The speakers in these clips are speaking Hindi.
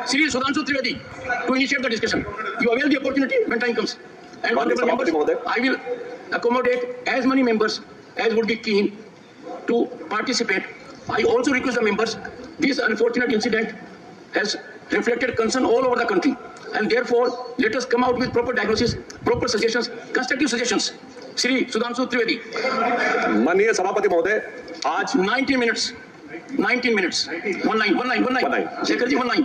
Sri Sudhanshu Trivedi to initiate the discussion. You avail the opportunity when time comes. And honorable members, I will accommodate as many members as would be keen to participate. I also request the members, this unfortunate incident has reflected concern all over the country, and therefore let us come out with proper diagnosis, proper suggestions, constructive suggestions. Shri Sudhanshu Trivedi. माननीय सभापति महोदय, आज 19 minutes. 19 minutes. One line. Shekhar ji, one line.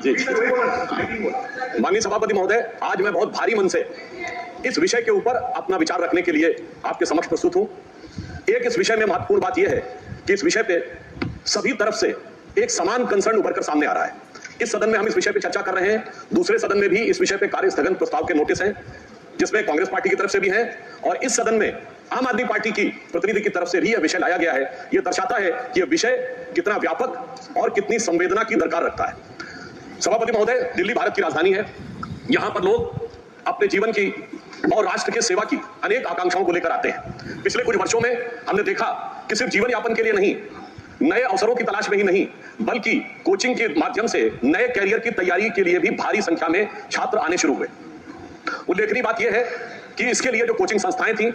माननीय सभापति महोदय, आज मैं बहुत भारी मन से इस विषय के ऊपर अपना विचार रखने के लिए आपके समक्ष प्रस्तुत हूं। एक इस विषय में महत्वपूर्ण बात यह है कि इस विषय पे सभी तरफ से एक समान कंसर्न उभर कर सामने आ रहा है। इस सदन में हम इस विषय पे चर्चा कर रहे हैं, दूसरे सदन में भी इस विषय पे कार्य स्थगन प्रस्ताव के नोटिस हैं, जिसमें कांग्रेस पार्टी की तरफ से भी है, और इस सदन में आम आदमी पार्टी की प्रतिनिधि की तरफ से भी यह विषय लाया गया है। यह दर्शाता है कि यह विषय कितना व्यापक और कितनी संवेदना की दरकार रखता है। सभापति महोदय, दिल्ली भारत की राजधानी है। यहां पर लोग अपने जीवन की और राष्ट्र के सेवा की अनेक आकांक्षाओं को लेकर आते हैं। पिछले कुछ वर्षों में हमने देखा कि सिर्फ जीवन यापन के लिए नहीं, नए अवसरों की तलाश में ही नहीं, बल्कि कोचिंग के माध्यम से नए कैरियर की तैयारी के लिए भी भारी संख्या में छात्र आने शुरू हुए। उल्लेखनीय बात यह है कि इसके लिए जो कोचिंग संस्थाएं थी,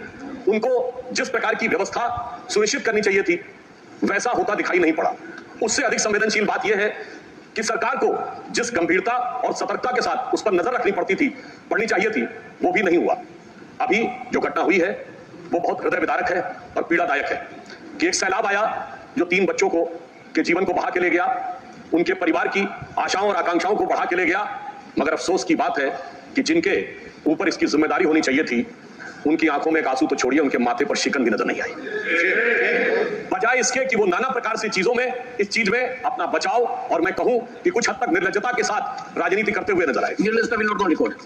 उनको जिस प्रकार की व्यवस्था सुनिश्चित करनी चाहिए थी, वैसा होता दिखाई नहीं पड़ा। उससे अधिक संवेदनशील बात यह है कि सरकार को जिस गंभीरता और सतर्कता के साथ उस पर नजर रखनी पड़नी चाहिए थी, वो भी नहीं हुआ। अभी जो घटना हुई है वो बहुत हृदय विदारक है और पीड़ादायक है कि एक सैलाब आया जो 3 बच्चों के जीवन को बहा के ले गया, उनके परिवार की आशाओं और आकांक्षाओं को बढ़ा के ले गया। मगर अफसोस की बात है कि जिनके ऊपर इसकी जिम्मेदारी होनी चाहिए थी, उनकी आंखों में एक आंसू तो छोड़िए, उनके माथे पर शिकन भी नजर नहीं आई। बजाय इसके कि वो नाना प्रकार से चीजों में, इस चीज में अपना बचाव और मैं कहूं कि कुछ हद तक निर्लज्जता के साथ राजनीति करते हुए नजर आए।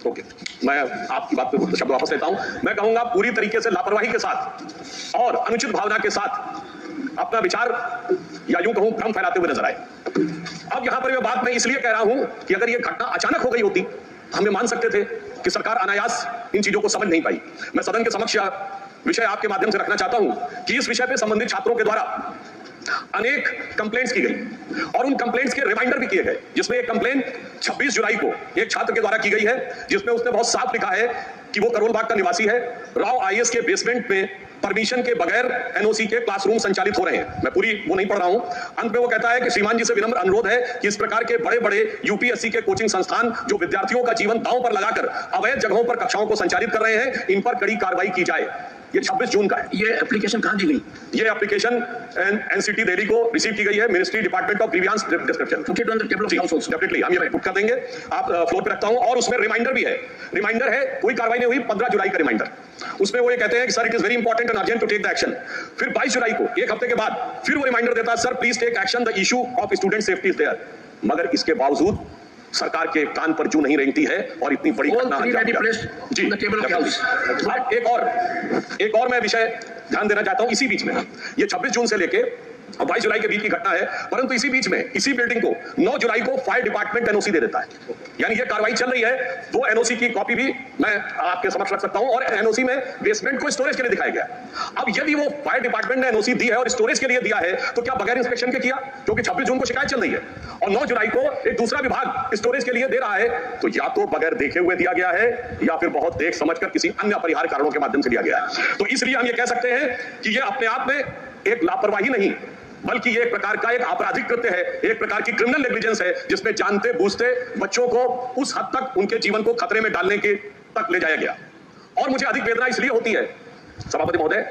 ओके, मैं आपकी बात पे शब्द वापस लेता हूं। मैं कहूंगा पूरी तरीके से लापरवाही के साथ और अनुचित भावना के साथ अपना विचार या यूं कहूं भ्रम फैलाते हुए नजर आए। अब यहां पर यह बात मैं इसलिए कह रहा हूं कि अगर यह घटना अचानक हो गई होती, हमें मान सकते थे कि सरकार अनायास इन चीजों को समझ नहीं पाई। मैं सदन के समक्ष विषय आपके माध्यम से रखना चाहता हूं कि इस विषय पे संबंधित छात्रों के द्वारा अनेक कंप्लेंट्स की गई और उन कंप्लेंट्स के रिमाइंडर भी किए गए, जिसमें एक कंप्लेंट 26 जुलाई को एक छात्र के द्वारा की गई है, जिसमें उसने बहुत साफ लिखा है कि वो करोल बाग का निवासी है। राव आईएएस के बेसमेंट में परमिशन के बगैर एनओसी के क्लासरूम संचालित हो रहे हैं। मैं पूरी वो नहीं पढ़ रहा हूं। अंत में वो कहता है कि श्रीमान जी से विनम्र अनुरोध है कि इस प्रकार के बड़े बड़े यूपीएससी के कोचिंग संस्थान जो विद्यार्थियों का जीवन दांव पर लगाकर अवैध जगहों पर कक्षाओं को संचालित कर रहे हैं, इन पर कड़ी कार्रवाई की जाए। ये 26 जून का है। ये एप्लीकेशन कहां दी गई? ये एप्लीकेशन एनसीटी दिल्ली को रिसीव की गई है, ministry department of grievance description. Definitely हम ये पुट कर देंगे, आप फ्लोर पे रखता हूं। और उसमें रिमाइंडर भी है। रिमाइंडर है, कोई कार्रवाई नहीं हुई, 15 जुलाई का रिमाइंडर। उसमें वो ये कहते हैं कि sir it is very important and urgent to take the action. फिर 22 जुलाई को, एक हफ्ते के बाद, फिर वो रिमाइंडर देता है, sir please take action, the issue of student safety is there. मगर इसके बावजूद सरकार के कान पर जू नहीं रेंगती है और इतनी बड़ी घटना जी। एक और मैं विषय ध्यान देना चाहता हूं। इसी बीच में ये 26 जून से लेके 22 जुलाई के बीच की घटना है, परंतु इसी बीच में इसी बिल्डिंग को 9 जुलाई को फायर डिपार्टमेंट एनओसी दे देता है। यानी ये कार्रवाई चल रही है। वो एनओसी की कॉपी भी मैं आपके समक्ष रख सकता हूं, और एनओसी में बेसमेंट को स्टोरेज के लिए दिखाया गया। अब यदि वो फायर डिपार्टमेंट ने एनओसी दी है और स्टोरेज के लिए दिया है, तो क्या बगैर इंस्पेक्शन के किया? क्योंकि 26 जून को शिकायत चल रही है और 9 जुलाई को एक दूसरा विभाग स्टोरेज के लिए दे रहा है, तो या तो बगैर देखे हुए दिया गया है या फिर बहुत देख समझकर किसी अन्य अपरिहार्य कारणों के माध्यम से दिया गया है। तो इसलिए हम ये कह सकते हैं कि ये अपने आप में एक लापरवाही नहीं, बल्कि ये एक प्रकार का एक आपराधिक कृत्य है, एक प्रकार की क्रिमिनल नेग्लिजेंस है, जिसमें जानते बूझते बच्चों को उस हद तक उनके जीवन को खतरे में डालने के तक ले जाया गया। और मुझे अधिक वेदना इसलिए होती है सभापति महोदय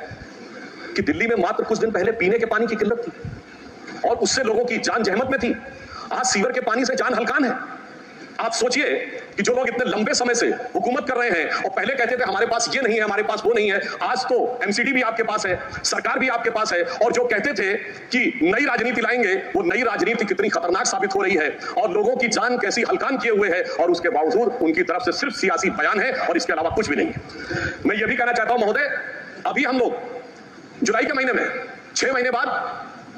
कि दिल्ली में मात्र कुछ दिन पहले पीने के पानी की किल्लत थी और उससे लोगों की जान जहमत में थी। आज सीवर के पानी से जान हलकान है। आप सोचिए कि जो लोग इतने लंबे समय से हुकूमत कर रहे हैं और पहले कहते थे हमारे पास ये नहीं है, हमारे पास वो नहीं है, आज तो एमसीडी भी आपके पास है, सरकार भी आपके पास है, और जो कहते थे कि नई राजनीति लाएंगे, वो नई राजनीति कितनी खतरनाक साबित हो रही है और लोगों की जान कैसी हलकान किए हुए है, और उसके बावजूद उनकी तरफ से सिर्फ सियासी बयान है और इसके अलावा कुछ भी नहीं है। मैं ये भी कहना चाहता हूं महोदय, अभी हम लोग जुलाई के महीने में 6 महीने बाद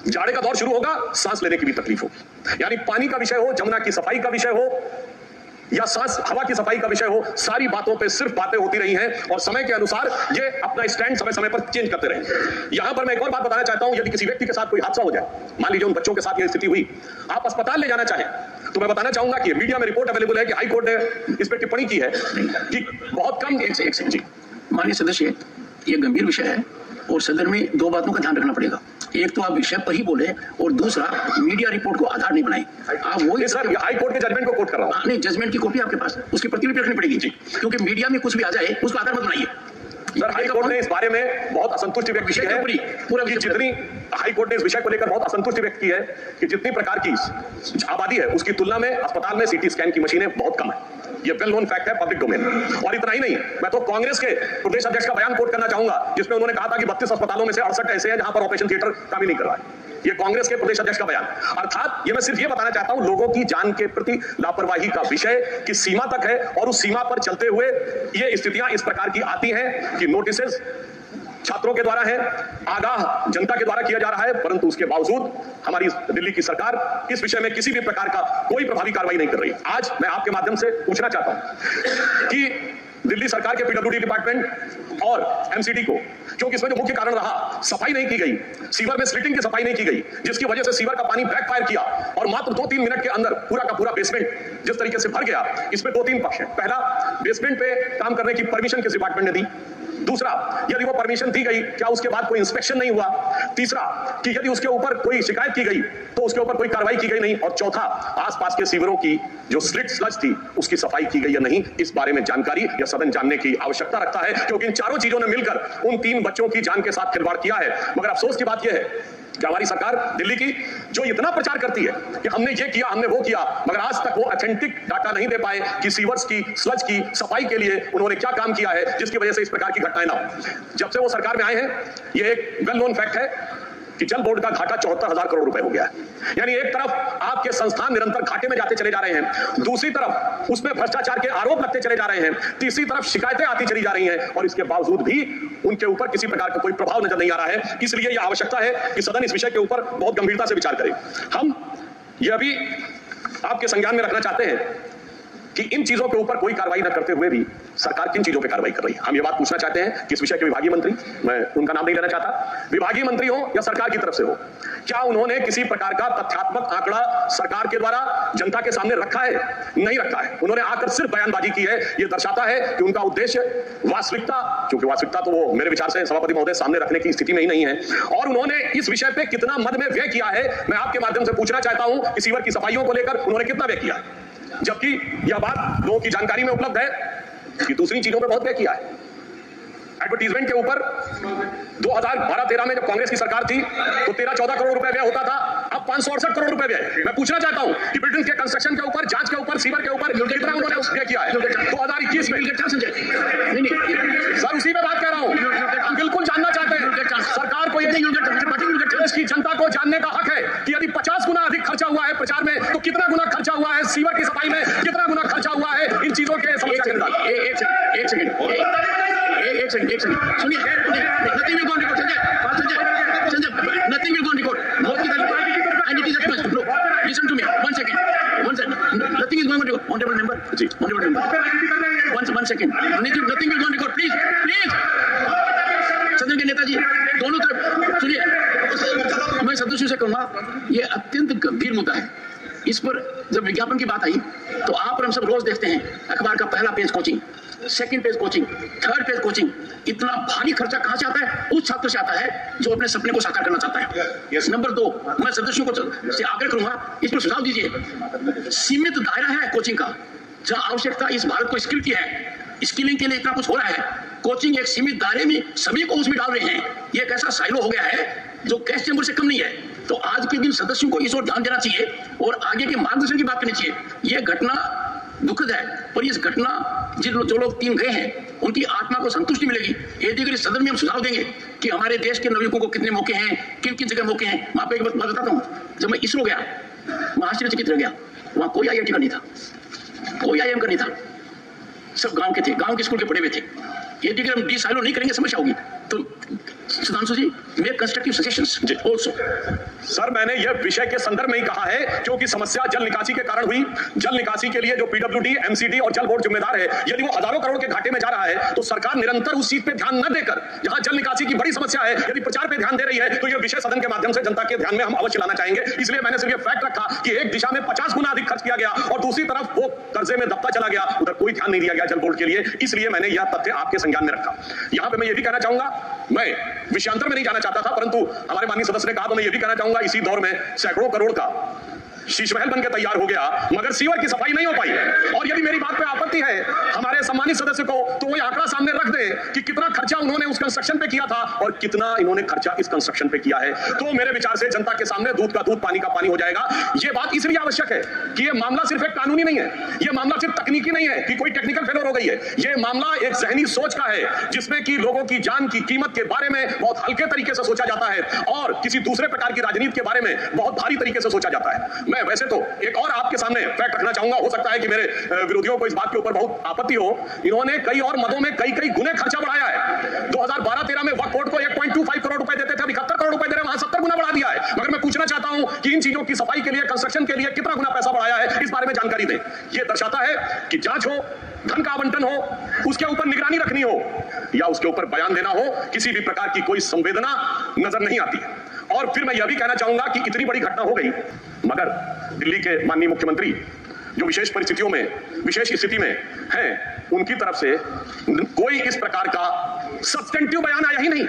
जाड़े का दौर शुरू होगा, सांस लेने की भी तकलीफ होगी। यानी पानी का विषय हो, जमुना की सफाई का विषय हो, या सांस हवा की सफाई का विषय हो, सारी बातों पे सिर्फ बातें होती रही हैं और समय के अनुसार ये अपना स्टैंड समय समय पर चेंज करते रहे। यहां पर मैं एक और बात बताना चाहता हूं, यदि किसी व्यक्ति के साथ कोई हादसा हो जाए, मान लीजिए उन बच्चों के साथ यह स्थिति हुई, आप अस्पताल ले जाना चाहें, तो मैं बताना चाहूंगा कि मीडिया में रिपोर्ट अवेलेबल है कि हाई कोर्ट ने इस पर टिप्पणी की है कि बहुत कम जी माननीय सदस्य, ये गंभीर विषय है और सदन में दो बातों का ध्यान रखना पड़ेगा। एक तो आप विषय पर ही बोले और दूसरा मीडिया रिपोर्ट को आधार नहीं बनाए। आप वो सर हाई कोर्ट के जजमेंट को कोट कर रहा हूं। नहीं, जजमेंट की कॉपी आपके पास, उसकी प्रतिलिपि रखनी पड़ेगी जी, क्योंकि मीडिया में कुछ भी आ जाए उसको आधार मत बनाइए। सर हाई कोर्ट ने इस बारे में बहुत असंतुष्टि व्यक्त की है पूरा जितनी हाई कोर्ट ने इस विषय को लेकर बहुत असंतुष्टि व्यक्त की है कि जितनी प्रकार की आबादी है उसकी तुलना में अस्पताल में सीटी स्कैन की मशीनें बहुत कम है। ये वेल नोन फैक्ट है, पब्लिक डोमेन। और इतना ही नहीं, मैं तो कांग्रेस के प्रदेश अध्यक्ष का बयान कोट करना चाहूंगा जिसमें उन्होंने कहा था कि 32 अस्पतालों में से 68 ऐसे हैं जहां पर ऑपरेशन थिएटर काम ही नहीं कर रहा है। ये कांग्रेस के प्रदेश अध्यक्ष का बयान। अर्थात ये मैं सिर्फ ये बताना चाहता हूं, लोगों की जान के प्रति लापरवाही का विषय किस सीमा तक है और उस सीमा पर चलते हुए ये स्थितियां इस प्रकार की आती हैं कि नोटिसेस छात्रों के द्वारा है, आगाह जनता के द्वारा किया जा रहा है, परंतु उसके बावजूद हमारी दिल्ली की सरकार इस विषय में किसी भी प्रकार का कोई प्रभावी कार्रवाई नहीं कर रही। आज मैं आपके माध्यम से पूछना चाहता हूं कि दिल्ली सरकार के पीडब्ल्यूडी डिपार्टमेंट और एमसीडी को, क्योंकि इसमें जो मुख्य कारण रहा, सफाई नहीं की गई, सीवर में स्लिटिंग की सफाई नहीं की गई, जिसकी वजह से सीवर का पानी बैकफायर किया और मात्र 2-3 मिनट के अंदर पूरा का पूरा बेसमेंट जिस तरीके से भर गया। इसमें 2-3 पक्ष हैं। पहला, बेसमेंट पे काम करने की परमिशन किस डिपार्टमेंट ने दी? दूसरा, यदि वो परमिशन दी गई, क्या उसके बाद कोई इंस्पेक्शन नहीं हुआ? तीसरा, कि यदि उसके ऊपर कोई शिकायत की गई तो उसके ऊपर कोई कार्रवाई की गई नहीं? और चौथा, आसपास के सीवरों की जो स्लिट स्लज थी उसकी सफाई की गई या नहीं? इस बारे में जानकारी या सदन जानने की आवश्यकता रखता है, क्योंकि इन चारों चीजों ने मिलकर उन 3 बच्चों की जान के साथ खिलवाड़ किया है। मगर अफसोस की बात यह है कि हमारी सरकार दिल्ली की जो इतना प्रचार करती है कि हमने ये किया, हमने वो किया, मगर आज तक वो ऑथेंटिक डाटा नहीं दे पाए कि सीवर्स की स्लज की सफाई के लिए उन्होंने क्या काम किया है जिसकी वजह से इस प्रकार की घटनाएं ना हो। जब से वो सरकार में आए हैं, ये एक वेल नोन फैक्ट है कि जल बोर्ड का घाटा 74,000 करोड़ रुपए हो गया है। यानी एक तरफ आपके संस्थान निरंतर घाटे में जाते चले जा रहे हैं, दूसरी तरफ उसमें भ्रष्टाचार के आरोप लगते चले जा रहे हैं, तीसरी तरफ शिकायतें आती चली जा रही हैं और इसके बावजूद भी उनके ऊपर किसी प्रकार का कोई प्रभाव नजर नहीं आ रहा है। इसलिए यह आवश्यकता है कि सदन इस विषय के ऊपर बहुत गंभीरता से विचार करे। हम यह भी आपके संज्ञान में रखना चाहते हैं कि इन चीजों के ऊपर कोई कार्रवाई न करते हुए भी सरकार किन चीजों पे कार्रवाई कर रही है। हम ये बात पूछना चाहते हैं कि इस विषय के विभागीय मंत्री, मैं उनका नाम नहीं लेना चाहता, विभागीय मंत्री हो या सरकार की तरफ से हो, क्या उन्होंने किसी प्रकार का तथ्यात्मक आंकड़ा सरकार के द्वारा जनता के सामने रखा है? नहीं रखा है। उन्होंने आकर सिर्फ बयानबाजी की है। यह दर्शाता है कि उनका उद्देश्य वास्तविकता, क्योंकि वास्तविकता तो वो मेरे विचार से सभापति महोदय सामने रखने की स्थिति में ही नहीं है, और उन्होंने इस विषय पे कितना मद में व्यय किया है, मैं आपके माध्यम से पूछना चाहता हूं कि सीवर की सफाइयों को लेकर उन्होंने कितना व्यय किया, जबकि यह बात लोगों की जानकारी में उपलब्ध है कि दूसरी चीजों पे बहुत व्यय किया है। एडवर्टीजमेंट के ऊपर 2012-13 में जब कांग्रेस की सरकार थी तो 13-14 करोड़ रुपए व्यय होता था, अब 568 करोड़ रुपए व्यय। मैं पूछना चाहता हूं कि बिल्डिंग के कंस्ट्रक्शन के ऊपर, जांच के ऊपर, सीवर के ऊपर कितना उन्होंने व्यय किया है 2021 में? सर उसी में बात कर रहा हूं, हम बिल्कुल जानना चाहते हैं। सरकार को देश की जनता को जानने का हक है कि यदि 50 गुना अधिक खर्चा हुआ है प्रचार में तो कितना गुना खर्चा हुआ है सीवर की सफाई में, कितना गुना खर्चा हुआ है इन चीजों के समस्या के अंदर। एक सेकंड सुनिए, nothing will go on record. Sanjay nothing will go on record. And it is a no, listen to me, one second, nothing is going on record. Honourable member ji, honourable member, one second, nothing will go on record, please. सदन के नेताजी दोनों तरफ सुनिए, मैं सदस्यों से कहूंगा ये अत्यंत गंभीर मुद्दा है। इस पर जब विज्ञापन की बात आई तो आप और हम सब रोज देखते हैं अखबार का पहला page coaching, second page coaching, third page coaching. इतना भारी खर्चा कहां से आता है? उस छात्र से आता है जो अपने सपने को साकार करना चाहता है। नंबर 2, मैं सदस्यों को से आग्रह करूंगा, इस पर सुझाव दीजिए। सीमित दायरा है कोचिंग का, जहां आवश्यकता इस भारत को स्किल की है, स्किलिंग के लिए इतना कुछ हो रहा है, कोचिंग एक सीमित दायरे में सभी को उसमें डाल रहे हैं। ये एक ऐसा साइलो हो गया है जो गैस चैम्बर से कम नहीं है। तो आज के दिन सदस्यों को इस ओर ध्यान देना चाहिए और आगे के मार्गदर्शन की बात करनी चाहिए। यह घटना दुखद है, पर इस घटना जो लोग 3 गए हैं उनकी आत्मा को संतुष्टि मिलेगी। यदि अगर इस सदन में हम सुझाव देंगे कि हमारे देश के नवयुवकों को कितने मौके हैं, किन किन जगह मौके हैं। मैं आपको एक बात बताता हूँ, जब मैं इसरो गया, मैं आश्चर्यचकित रह गया। वहां कोई IIT का नहीं था, कोई IIM का नहीं था, सब गांव के थे, गांव के स्कूल के पढ़े हुए थे। यदि अगर हम डिसाइलो नहीं करेंगे समस्या होगी। तो Sudhanshu ji, make constructive suggestions also. Sir, मैंने यह विषय के संदर्भ में ही कहा है क्योंकि समस्या जल निकासी के कारण हुई। जल निकासी के लिए जो पीडब्ल्यूडी, एमसीडी और जल बोर्ड जिम्मेदार है, यदि वो हजारों करोड़ के घाटे में जा रहा है तो सरकार निरंतर उस चीज पे ध्यान न देकर, जहां जल निकासी की बड़ी समस्या है, यदि प्रचार पे ध्यान दे रही है तो यह विषय सदन के माध्यम से जनता के ध्यान में हम अवश्य लाना चाहेंगे। इसलिए मैंने सिर्फ ये फैक्ट रखा कि एक दिशा में 50 गुना अधिक खर्च किया गया और दूसरी तरफ वो कर्जे में दबता चला गया, उधर कोई ध्यान नहीं दिया गया जल बोर्ड के लिए। इसलिए मैंने यह तथ्य आपके संज्ञान में रखा। यहां पे मैं ये भी कहना चाहूंगा, मैं विषयांतर में नहीं जाना चाहता था, परंतु हमारे माननीय सदस्य ने कहा तो मैं ये भी कहना चाहूंगा, इसी दौर में सैकड़ों करोड़ का शीश महल बनकर तैयार हो गया मगर सीवर की सफाई नहीं हो पाई। और यदि मेरी बात पे आपत्ति है हमारे सम्मानित सदस्य को, तो वो आंकड़ा सामने रख दे कि कितना खर्चा उन्होंने उस कंस्ट्रक्शन पे किया था और कितना इन्होंने खर्चा इस कंस्ट्रक्शन पे किया है। तो मेरे विचार से जनता के सामने दूध का दूध, पानी का पानी हो जाएगा। ये बात इसलिए आवश्यक है कि ये मामला सिर्फ एक कानूनी नहीं है, ये मामला सिर्फ तकनीकी नहीं है कि कोई टेक्निकल फेलियर हो गई है। ये मामला एक जहनी सोच का है जिसमें कि लोगों की जान की कीमत के बारे में बहुत हल्के तरीके से सोचा जाता है और किसी दूसरे प्रकार की राजनीति के बारे में बहुत भारी तरीके से सोचा जाता है। मैं वैसे तो एक और आपके सामने फैक्ट रखना चाहूंगा, हो सकता है कि मेरे विरोधियों को इस बात के ऊपर बहुत आपत्ति हो, इन्होंने कई और मदों में कई गुने खर्चा बढ़ाया है। 2012-13 में वक्फ बोर्ड को 1.25 करोड़ रुपए देते थे, अब 71 करोड़ रुपए दे रहे हैं, वहां 70 गुना बढ़ा दिया है। मगर मैं पूछना चाहता हूं कि इन चीजों की सफाई के लिए, कंस्ट्रक्शन के लिए कितना गुना पैसा बढ़ाया है, इस बारे में जानकारी दें। यह दर्शाता है कि जांच हो, धन का आवंटन हो, उसके ऊपर निगरानी रखनी हो या उसके ऊपर बयान देना हो, किसी भी प्रकार की कोई संवेदना नजर नहीं आती। और फिर मैं यह भी कहना चाहूंगा कि इतनी बड़ी घटना हो गई मगर दिल्ली के माननीय मुख्यमंत्री जो विशेष परिस्थितियों में, विशेष स्थिति में हैं, उनकी तरफ से कोई इस प्रकार का सब्सटेंटिव बयान आया ही नहीं।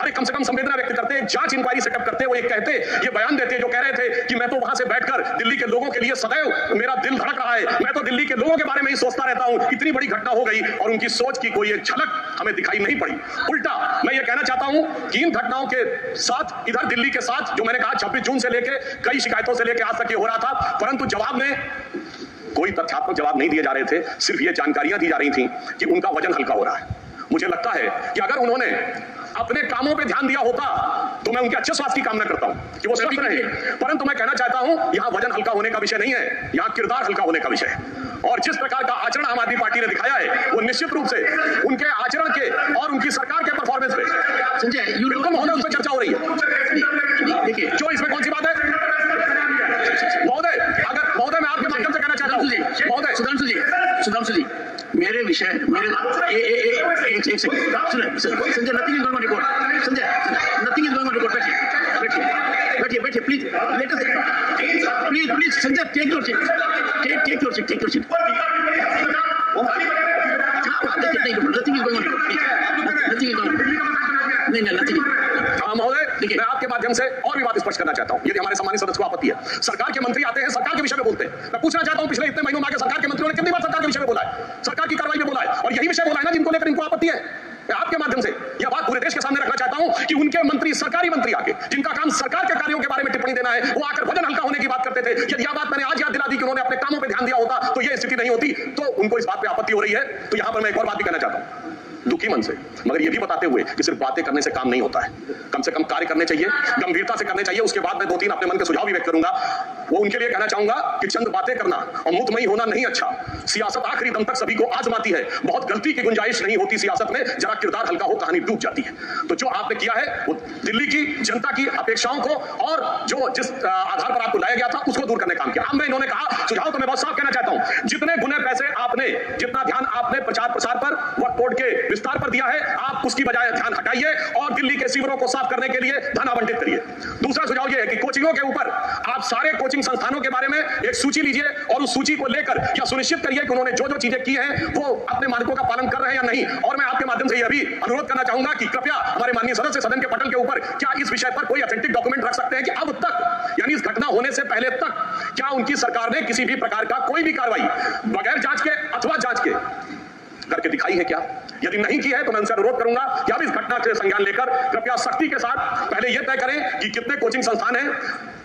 अरे कम से कम संवेदना व्यक्त करते, जांच इंक्वायरी सेटअप करते, वो एक कहते, ये बयान देते जो कह रहे थे कि मैं तो वहां से बैठकर दिल्ली के लोगों के लिए सदैव मेरा दिल धड़क रहा है, मैं तो दिल्ली के लोगों के बारे में ही सोचता रहता हूं। इतनी बड़ी घटना हो गई और उनकी सोच की कोई एक झलक हमें दिखाई नहीं पड़ी। उल्टा मैं ये कहना चाहता हूं कि इन घटनाओं के साथ, इधर दिल्ली के साथ, जो मैंने कहा 26 जून से लेके कई शिकायतों से लेके आज तक ये हो रहा था, परंतु जवाब में कोई तथ्यात्मक जवाब नहीं दिए जा रहे थे, सिर्फ ये जानकारियां दी जा रही थी कि उनका वजन हल्का हो रहा है। मुझे लगता है कि अगर उन्होंने अपने कामों पे ध्यान दिया होता तो मैं उनके अच्छे स्वास्थ्य की कामना करता हूं कि वो स्वस्थ रहे, परंतु मैं कहना चाहता हूं यहां वजन हल्का होने का विषय नहीं है, यहां किरदार हल्का होने का विषय है। और जिस प्रकार का आचरण आम आदमी पार्टी ने दिखाया है वो निश्चित रूप से उनके आचरण के और उनकी सरकार के परफॉर्मेंस पे संजय, बिल्कुल महोदय उस पर चर्चा हो रही है। देखिए, जो इसमें कौन सी बात है महोदय? अगर महोदय मैं आपके माध्यम से कहना चाहता हूं महोदय, सुधांशु जी, मेरे विषय, मेरे एक second Sanjay, nothing is going on record. Sanjay, nothing is going on record. बैठिए please, let us please Sanjay, take your seat. Nothing is going on record. नहीं, नथिंग। महोदय मैं आपके माध्यम से और भी बात स्पष्ट करना चाहता हूं, यदि हमारे सम्मानित सदस्य को आपत्ति है। सरकार के मंत्री आते हैं, सरकार के विषय में बोलते हैं। मैं पूछना चाहता हूं पिछले इतने महीनों में आगे सरकार के मंत्रियों ने कितनी बार सरकार के विषय में बोला है, सरकार की कार्रवाई में बोला है, और यही विषय बोला है ना जिनको लेकर इनको आपत्ति है। मैं आपके माध्यम से यह बात पूरे देश के सामने रखना चाहता हूं कि उनके मंत्री, सरकारी मंत्री आके, जिनका काम सरकार के कार्यों के बारे में टिप्पणी देना है, वो आकर वजन हल्का होने की बात करते थे। यदि यह बात मैंने आज याद दिला दी कि उन्होंने अपने कामों पर ध्यान दिया होता तो यह स्थिति नहीं होती। तो उनको इस बात पर आपत्ति हो रही है। तो यहां पर मैं एक और बात भी कहना चाहता हूं दुखी मन से, मगर यह भी बताते हुए कि सिर्फ बातें करने से काम नहीं होता है, कम से कम कार्य करने चाहिए, गंभीरता से करने चाहिए। उसके बाद मैं 2-3 अपने मन के सुझाव भी व्यक्त करूंगा। वो उनके लिए कहना चाहूंगा कि चंद बातें करना और मुतमई होना नहीं अच्छा। सियासत आखिरी दम तक सभी को आजमाती है, बहुत गलती की गुंजाइश नहीं होती सियासत में, जरा किरदार हल्का हो कहानी डूब जाती है। तो जो आपने किया है वो दिल्ली की जनता की अपेक्षाओं को और जो जिस आधार पर आपको लाया गया था उसको दूर करने काम किया। अब मैं इन्होंने कहा सुझाव तो मैं बहुत साफ कहना चाहता हूं, जितने गुने पैसे आपने, जितना ध्यान आपने प्रचार प्रसार पर, वक्फ बोर्ड के विस्तार पर दिया है, आप उसकी बजाय ध्यान हटाइए और दिल्ली के सीवरों को साफ करने के लिए धन आवंटित करिए। दूसरा सुझाव यह है कि कोचिंगों के ऊपर आप सारे कोचिंग संस्थानों के बारे में एक सूची लीजिए और उस सूची को लेकर यह सुनिश्चित करिए कि उन्होंने जो जो चीजें की हैं वो अपने मानकों का पालन कर रहे हैं या नहीं। और मैं आपके माध्यम से यह भी अनुरोध करना चाहूंगा कि कृपया हमारे माननीय सदस्य सदन के पटल के ऊपर क्या इस विषय पर कोई ऑथेंटिक डॉक्यूमेंट रख सकते हैं कि अब तक, यानी इस घटना होने से पहले तक, क्या उनकी सरकार ने किसी भी प्रकार का कोई भी कार्रवाई बगैर जांच के अथवा जांच के करके दिखाई है क्या? यदि नहीं की है तो मैं उनसे अनुरोध करूंगा कि अब इस घटना से संज्ञान लेकर कृपया सख्ती के साथ पहले यह तय करें कि कितने कोचिंग संस्थान हैं,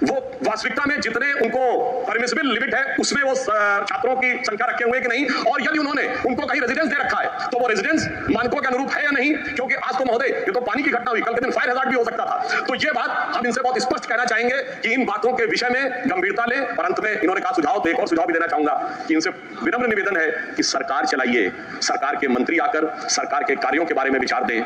वो वास्तविकता में जितने उनको परमिसिबल लिमिट है उसमें वो छात्रों की संख्या रखे हुए कि नहीं, और यदि उन्होंने उनको कहीं रेजिडेंस दे रखा है तो वो रेजिडेंस मानकों के अनुरूप है या नहीं, क्योंकि आज तो महोदय ये तो पानी की घटना हुई, कल के दिन फायर हैजार्ड भी हो सकता था। तो ये बात हम इनसे बहुत स्पष्ट कहना चाहेंगे कि इन बातों के विषय में गंभीरता लें। और अंत में इन्होंने कहा सुझाव, तो एक और सुझाव भी देना चाहूंगा कि इनसे विनम्र निवेदन है कि सरकार चलाइए, सरकार के मंत्री आकर सरकार के कार्यों के बारे में विचार दें,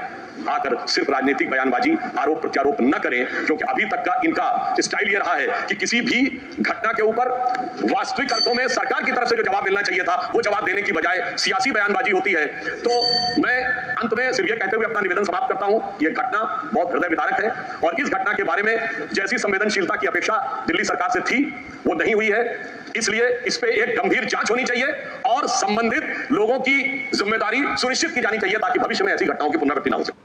आकर सिर्फ राजनीतिक बयानबाजी, आरोप प्रत्यारोप न करें, क्योंकि अभी तक का इनका स्टाइल ये रहा है कि किसी भी घटना के ऊपर वास्तविक अर्थों में सरकार की तरफ से जो जवाब मिलना चाहिए था वो जवाब देने की बजाय सियासी बयानबाजी होती है। तो मैं अंत में सिर्फ ये कहते हुए अपना निवेदन समाप्त करता हूं, ये घटना बहुत हृदय विदारक है और इस घटना के बारे में जैसी संवेदनशीलता की अपेक्षा दिल्ली सरकार से थी वो नहीं हुई है। इसलिए इस पे एक गंभीर जांच होनी चाहिए और संबंधित लोगों की जिम्मेदारी सुनिश्चित की जानी चाहिए ताकि भविष्य में ऐसी घटनाओं की पुनरावृत्ति न हो सके।